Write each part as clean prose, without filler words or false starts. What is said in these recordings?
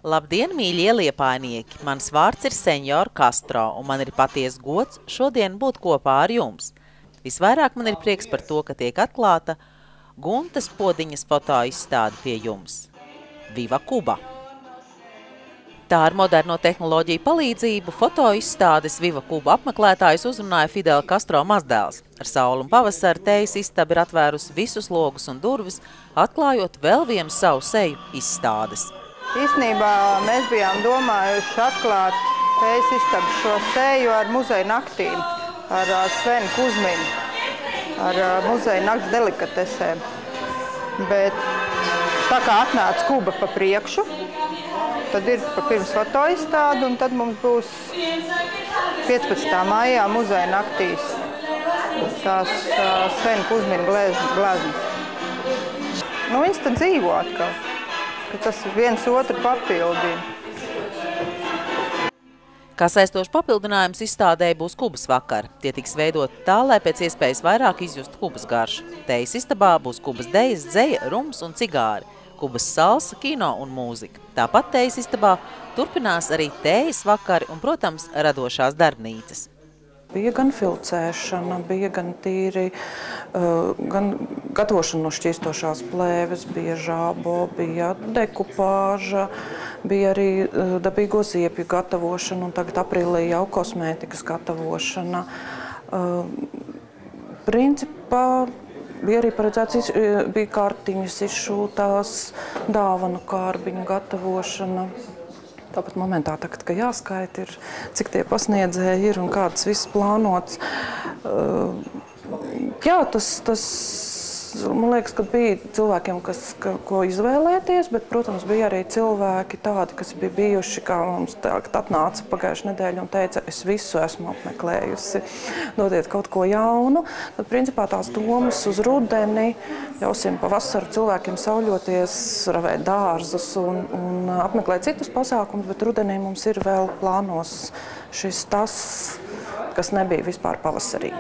Labdien, mīļie liepājnieki! Mans vārds ir Senjora Castro, un man ir patiesa gods šodien būt kopā ar jums. Visvairāk man ir prieks par to, ka tiek atklāta Guntas Podiņas fotoizstāde pie jums. Viva Kuba! Tā ar moderno tehnoloģiju palīdzību fotoizstādes Viva Kuba apmeklētājus uzrunāja Fidela Castro mazdēls. Ar sauli un pavasaru tejas istaba ir atvērusi visus logus un durvis, atklājot vēl vienu savu seju izstādes. Īstenībā mēs bijām domājuši atklāt tejas istabu šo seju ar muzeja naktīm, ar Svenu Kuzminu, ar muzeja nakts delikatesēm. Bet tā kā atnāca Kuba pa priekšu, tad ir pirms fotoizstāde, un tad mums būs 15. maijā muzeja naktīs tās Svena Kuzmina gleznas. Nu, viņas tad dzīvo atkal. Tas viens otru papildina. Kā saistošs papildinājums izstādēji būs Kubas vakari. Tie tiks veidoti tā, lai pēc iespējas vairāk izjustu Kubas garšu. Tejas istabā būs Kubas dejas, dzeja, rums un cigāri, Kubas salsa, kino un mūzika. Tāpat tejas istabā turpinās arī tejas vakari un, protams, radošās darbnīcas. Bija gan filcēšana, bija gan tīri, gan gatavošana no šķīstošās plēves, bija žābo, bija dekupāža, bija arī dabīgo ziepju gatavošana un tagad aprīlī jau kosmētikas gatavošana. Principā bija arī paredzēts, bija kartiņas izšūtās, dāvanu kārbiņu gatavošana. Tāpat momentā tagad, ka jāskaita ir, cik tie pasniedzēji ir un kāds viss plānots. Jā, tas man liekas, ka bija cilvēkiem, ko izvēlēties, bet, protams, bija arī cilvēki tādi, kas bija bijuši, kā mums atnāca pagājušajā nedēļa un teica, es visu esmu apmeklējusi, dodiet kaut ko jaunu. Tad, principā, tās domas uz rudeni, ļausim pavasaru cilvēkiem sauļoties, ravēt dārzus un apmeklēt citus pasākumus, bet rudenī mums ir vēl plānos šis tas, kas nebija vispār pavasarī.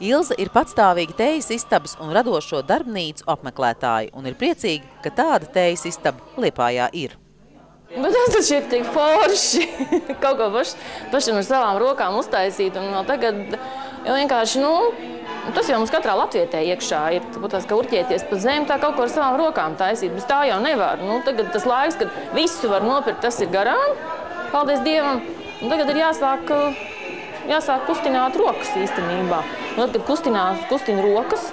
Ilze ir patstāvīga tejas istabas un radošo darbnīcu apmeklētāja un ir priecīga, ka tāda tejas istaba Liepājā ir. Bet tas taču ir tik forši, kaut ko pašam ar savām rokām uztaisīt, un vēl tagad vienkārši, tas jau mums katrā latvietē iekšā ir, tāpēc, ka urķieties pa zemi, tā kaut ko ar savām rokām taisīt, bet tā jau nevar. Tagad tas laiks, kad visu var nopirkt, tas ir garām, paldies Dievam, un tagad ir jāsāk kustināt rokas īstenībā. Un tad, kad kustina rokas,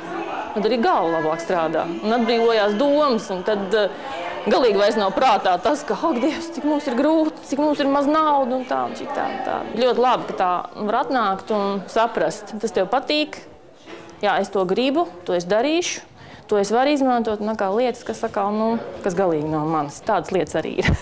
tad arī galva labāk strādā. Un atbrīvojās domas, un tad galīgi vairs nav prātā tas, ka, ak, Dievs, cik mums ir grūti, cik mums ir maz naudu un tā, un šī tā. Ļoti labi, ka tā var atnākt un saprast. Tas tev patīk, jā, es to gribu, to es darīšu, to es varu izmantot, un kā lietas, kas galīgi nav manas. Tādas lietas arī ir.